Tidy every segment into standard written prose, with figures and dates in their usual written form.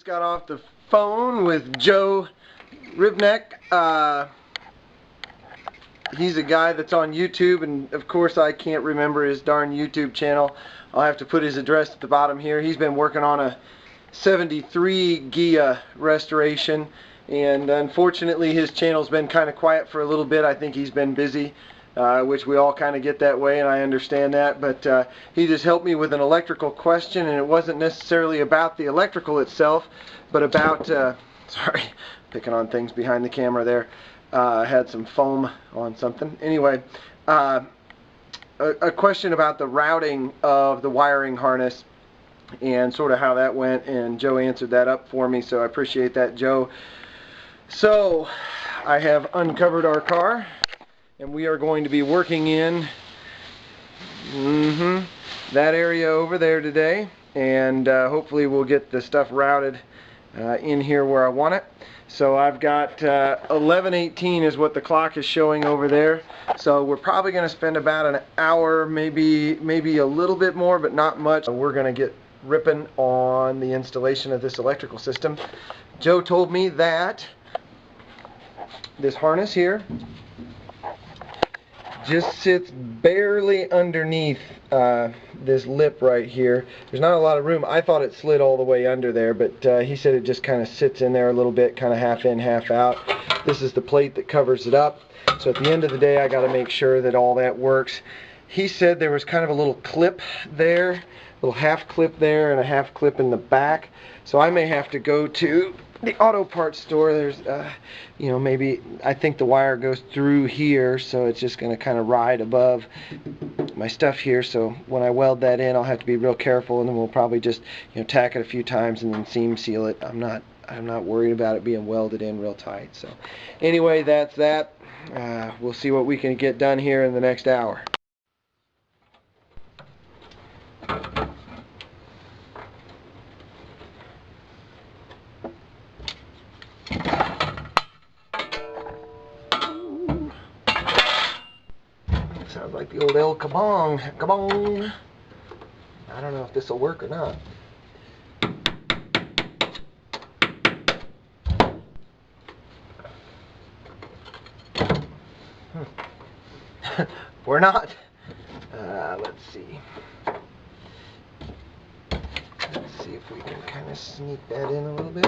Just got off the phone with jwhrivnak. He's a guy that's on YouTube, and of course I can't remember his darn YouTube channel. I'll have to put his address at the bottom here. He's been working on a 73 Ghia restoration, and unfortunately his channel's been kind of quiet for a little bit. I think he's been busy, which we all kind of get that way, and I understand that, but he just helped me with an electrical question, and it wasn't necessarily about the electrical itself, but about sorry, picking on things behind the camera there. I had some foam on something. Anyway, a question about the routing of the wiring harness and sort of how that went, and Joe answered that up for me, so I appreciate that, Joe. So I have uncovered our car, and we are going to be working in that area over there today, and hopefully we'll get the stuff routed in here where I want it. So I've got 11:18 is what the clock is showing over there. So we're probably going to spend about an hour, maybe a little bit more, but not much. We're going to get ripping on the installation of this electrical system. Joe told me that this harness here just sits barely underneath this lip right here. There's not a lot of room. I thought it slid all the way under there, but he said it just kind of sits in there a little bit, kind of half in, half out. This is the plate that covers it up. So at the end of the day, I got to make sure that all that works. He said there was kind of a little clip there, a little half clip there, and a half clip in the back. So I may have to go to the auto parts store. There's, you know, maybe I think the wire goes through here, so it's just going to kind of ride above my stuff here. So when I weld that in, I'll have to be real careful, and then we'll probably just, you know, tack it a few times and then seam seal it. I'm not worried about it being welded in real tight. So anyway, that's that. We'll see what we can get done here in the next hour. Sounds like the old El Kabong. Kabong. I don't know if this will work or not. We're not. Let's see. Let's see if we can kind of sneak that in a little bit.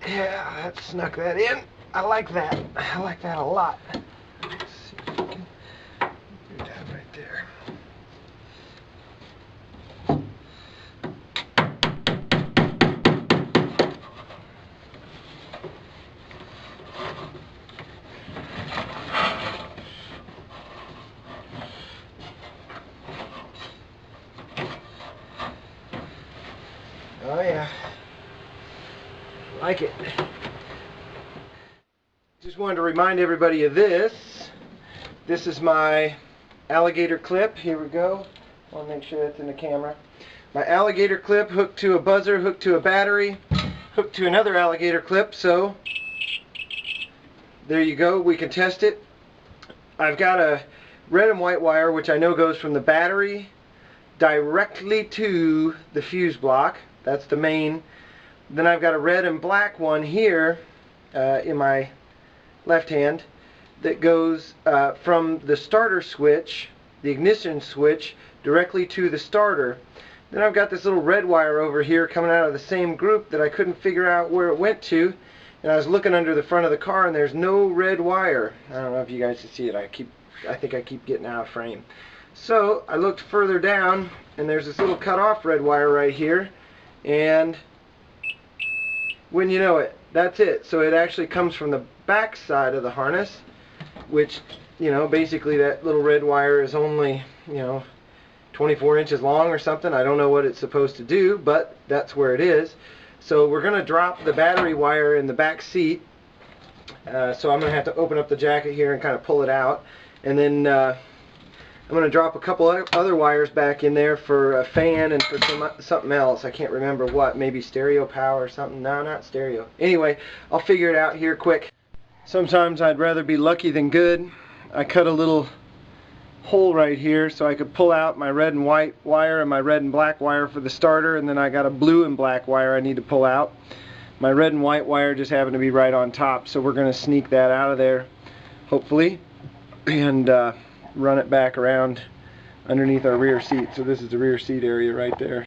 Yeah, that snuck that in. I like that. I like that a lot. Let's see if we can do that right there. Oh yeah. Like it. Just wanted to remind everybody of this. This is my alligator clip. Here we go. I want to make sure that's in the camera. My alligator clip hooked to a buzzer, hooked to a battery, hooked to another alligator clip. So there you go. We can test it. I've got a red and white wire, which I know goes from the battery directly to the fuse block. That's the main. Then I've got a red and black one here in my left hand that goes from the starter switch, the ignition switch, directly to the starter. Then I've got this little red wire over here coming out of the same group that I couldn't figure out where it went to. And I was looking under the front of the car, and there's no red wire. I don't know if you guys can see it. I think I keep getting out of frame. So I looked further down, and there's this little cut off red wire right here. And when you know it, that's it. So it actually comes from the back side of the harness, which, you know, basically that little red wire is only, you know, 24 inches long or something. I don't know what it's supposed to do, but that's where it is. So we're going to drop the battery wire in the back seat. So I'm going to have to open up the jacket here and kind of pull it out. And then I'm going to drop a couple other wires back in there for a fan and for something else. I can't remember what. Maybe stereo power or something. No, not stereo. Anyway, I'll figure it out here quick. Sometimes I'd rather be lucky than good. I cut a little hole right here so I could pull out my red and white wire and my red and black wire for the starter, and then I got a blue and black wire I need to pull out. My red and white wire just happened to be right on top, so we're going to sneak that out of there, hopefully, and run it back around underneath our rear seat. So this is the rear seat area right there.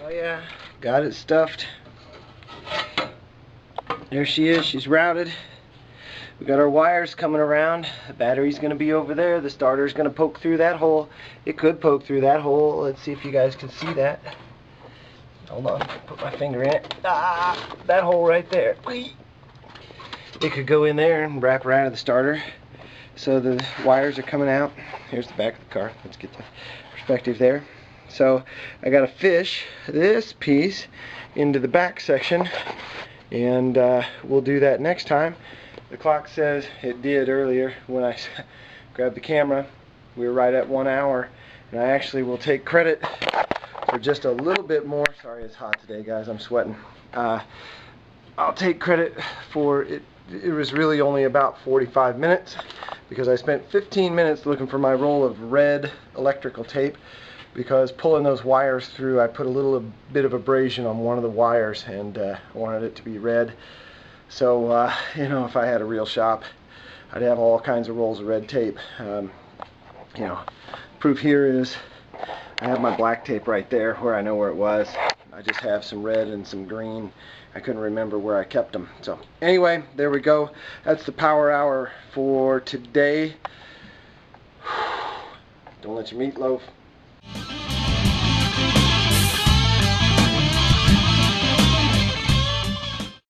Oh yeah, got it stuffed. There she is, she's routed. We got our wires coming around. The battery's going to be over there. The starter's going to poke through that hole. It could poke through that hole. Let's see if you guys can see that. Hold on, put my finger in it. Ah, that hole right there. It could go in there and wrap around to the starter. So the wires are coming out. Here's the back of the car. Let's get the perspective there. So I got to fish this piece into the back section, and we'll do that next time. The clock says it did earlier when I grabbed the camera. We were right at 1 hour, and I actually will take credit for just a little bit more. Sorry, it's hot today, guys. I'm sweating. I'll take credit for it. It was really only about 45 minutes because I spent 15 minutes looking for my roll of red electrical tape, because pulling those wires through, I put a little bit of abrasion on one of the wires, and I wanted it to be red. So, you know, if I had a real shop, I'd have all kinds of rolls of red tape. You know, proof here is I have my black tape right there where I know where it was. I just have some red and some green. I couldn't remember where I kept them. So, anyway, there we go. That's the power hour for today. Don't let your meatloaf